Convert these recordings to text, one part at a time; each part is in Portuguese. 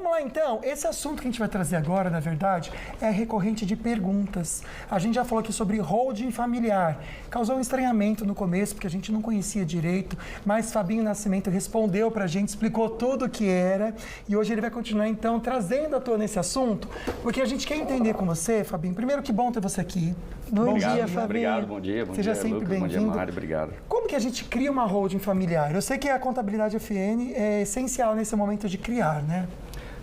Vamos lá então, esse assunto que a gente vai trazer agora, na verdade, é recorrente de perguntas. A gente já falou aqui sobre holding familiar. Causou um estranhamento no começo, porque a gente não conhecia direito, mas Fabinho Nascimento respondeu pra gente, explicou tudo o que era, e hoje ele vai continuar então trazendo à tona esse assunto, porque a gente quer entender com você, Fabinho. Primeiro, que bom ter você aqui. Bom dia, Fabinho. Obrigado, bom dia. Seja dia, sempre bem-vindo. Bom dia, Mário, obrigado. Como que a gente cria uma holding familiar? Eu sei que a contabilidade FN é essencial nesse momento de criar, né?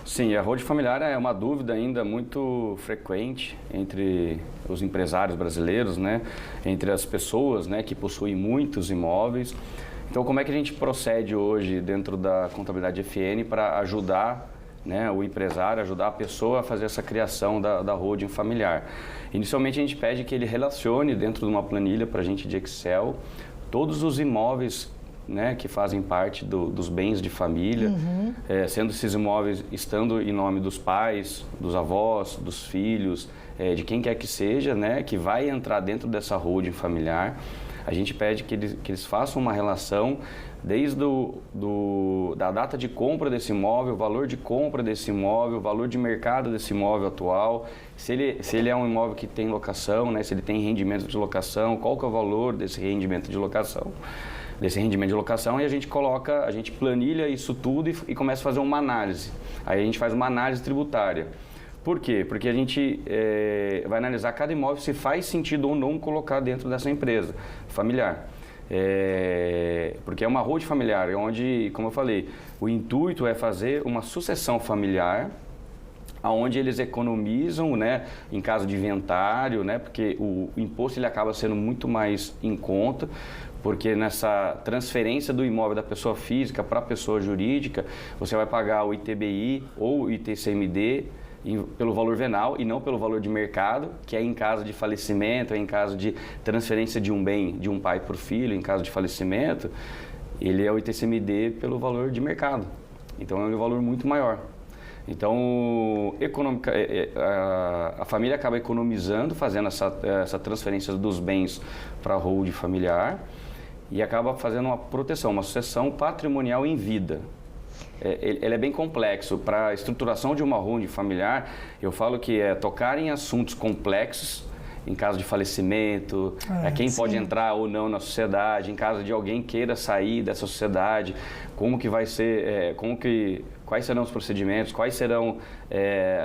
Sim, a holding familiar é uma dúvida ainda muito frequente entre os empresários brasileiros, né? Entre as pessoas, né, que possuem muitos imóveis. Então, como é que a gente procede hoje dentro da contabilidade FN para ajudar, né, o empresário, ajudar a pessoa a fazer essa criação da holding familiar? Inicialmente, a gente pede que ele relacione dentro de uma planilha para a gente de Excel todos os imóveis, né, que fazem parte dos bens de família, sendo esses imóveis estando em nome dos pais, dos avós, dos filhos, de quem quer que seja, né, que vai entrar dentro dessa holding familiar. A gente pede que eles façam uma relação desde da data de compra desse imóvel, o valor de compra desse imóvel, o valor de mercado desse imóvel atual, se ele é um imóvel que tem locação, né, se ele tem rendimento de locação, qual que é o valor desse rendimento de locação. E a gente planilha isso tudo e começa a fazer uma análise. Aí a gente faz uma análise tributária. Por quê? Porque a gente vai analisar cada imóvel se faz sentido ou não colocar dentro dessa empresa familiar. Porque é uma holding familiar, onde, como eu falei, o intuito é fazer uma sucessão familiar, onde eles economizam, né, em caso de inventário, né, porque o imposto ele acaba sendo muito mais em conta, porque nessa transferência do imóvel da pessoa física para a pessoa jurídica, você vai pagar o ITBI ou o ITCMD pelo valor venal e não pelo valor de mercado, que é em caso de falecimento, é em caso de transferência de um bem de um pai para o filho, em caso de falecimento, ele é o ITCMD pelo valor de mercado. Então é um valor muito maior. Então, a família acaba economizando, fazendo essa transferência dos bens para a holding familiar e acaba fazendo uma proteção, uma sucessão patrimonial em vida. Ele é bem complexo. Para a estruturação de uma holding familiar, eu falo que é tocar em assuntos complexos, em caso de falecimento, quem pode entrar ou não na sociedade, em caso de alguém queira sair dessa sociedade, como que vai ser, quais serão os procedimentos, quais serão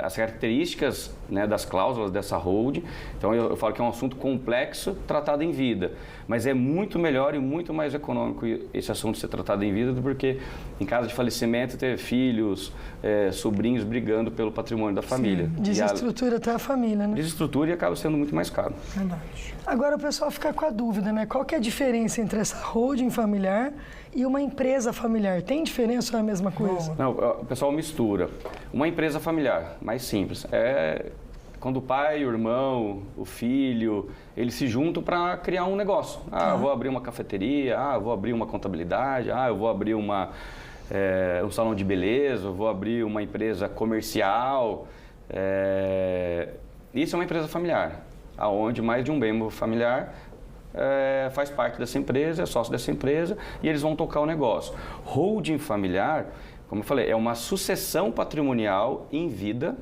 as características, né, das cláusulas dessa holding. Então eu falo que é um assunto complexo tratado em vida, mas é muito melhor e muito mais econômico esse assunto ser tratado em vida do que em caso de falecimento ter filhos, sobrinhos brigando pelo patrimônio da família. Desestrutura até a família, né? Desestrutura e acaba sendo muito mais caro. Verdade. Agora o pessoal fica com a dúvida, né? Qual que é a diferença entre essa holding familiar e uma empresa familiar? Tem diferença ou é a mesma coisa? Não, o pessoal mistura. Uma empresa familiar, mais simples, é quando o pai, o irmão, o filho, eles se juntam para criar um negócio. Eu vou abrir uma cafeteria, eu vou abrir uma contabilidade, eu vou abrir um salão de beleza, eu vou abrir uma empresa comercial. Isso é uma empresa familiar, onde mais de um membro familiar faz parte dessa empresa, é sócio dessa empresa e eles vão tocar o negócio. Holding familiar, como eu falei, é uma sucessão patrimonial em vida.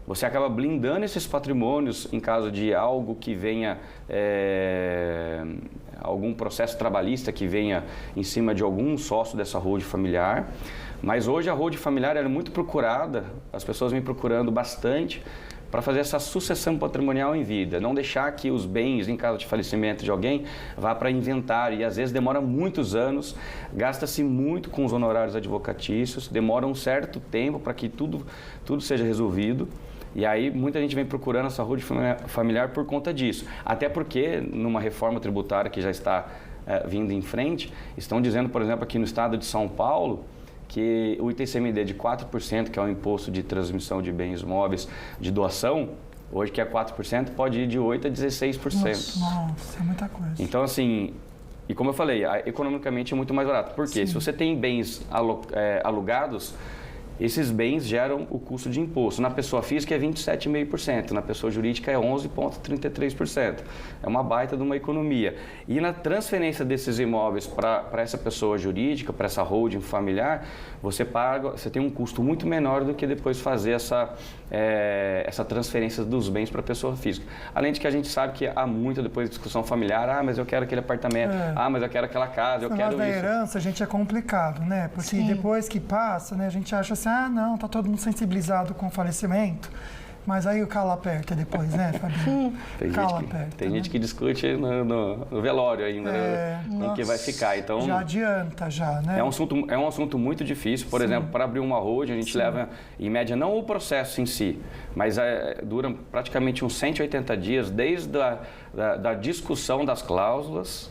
Você acaba blindando esses patrimônios em caso de algo que venha, algum processo trabalhista que venha em cima de algum sócio dessa holding familiar. Mas hoje a holding familiar é muito procurada, as pessoas vêm procurando bastante para fazer essa sucessão patrimonial em vida. Não deixar que os bens, em caso de falecimento de alguém, vá para inventário. E às vezes demora muitos anos, gasta-se muito com os honorários advocatícios, demora um certo tempo para que tudo seja resolvido. E aí muita gente vem procurando essa holding familiar por conta disso. Até porque numa reforma tributária que já está vindo em frente, estão dizendo, por exemplo, aqui no estado de São Paulo, que o ITCMD de 4%, que é o imposto de transmissão de bens móveis de doação, hoje que é 4%, pode ir de 8% a 16%. Nossa, é muita coisa. Então, assim, e como eu falei, economicamente é muito mais barato. Por quê? Se você tem bens alugados, esses bens geram o custo de imposto. Na pessoa física é 27,5%, na pessoa jurídica é 11,33%. É uma baita de uma economia. E na transferência desses imóveis para essa pessoa jurídica, para essa holding familiar, você tem um custo muito menor do que depois fazer essa transferência dos bens para a pessoa física. Além de que a gente sabe que há muita depois discussão familiar, mas eu quero aquele apartamento, mas eu quero aquela casa, eu quero isso. Na herança, gente, é complicado, né? Porque depois que passa, né, a gente acha assim, não, tá todo mundo sensibilizado com o falecimento. Mas aí o calo aperta depois, né, Fabinho? Tem gente que discute no velório ainda, em que vai ficar. Então, já adianta, né? É um assunto muito difícil. Por exemplo, para abrir uma holding, a gente leva, em média, não o processo em si, mas dura praticamente uns 180 dias, desde da discussão das cláusulas,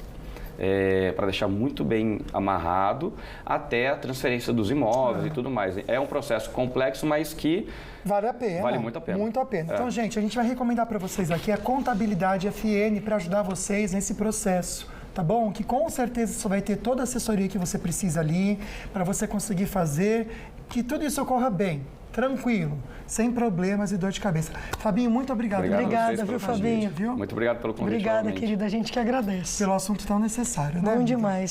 para deixar muito bem amarrado, até a transferência dos imóveis e tudo mais. É um processo complexo, mas que vale a pena. Vale muito a pena. Muito a pena. Então, gente, a gente vai recomendar para vocês aqui a Contabilidade FN para ajudar vocês nesse processo. Tá bom? Que com certeza você vai ter toda a assessoria que você precisa ali para você conseguir fazer que tudo isso ocorra bem, tranquilo, sem problemas e dor de cabeça. Fabinho, muito obrigado. Obrigada, viu, Fabinho? Muito obrigado pelo convite. Obrigada, querida. A gente que agradece. Pelo assunto tão necessário, né? Bom demais.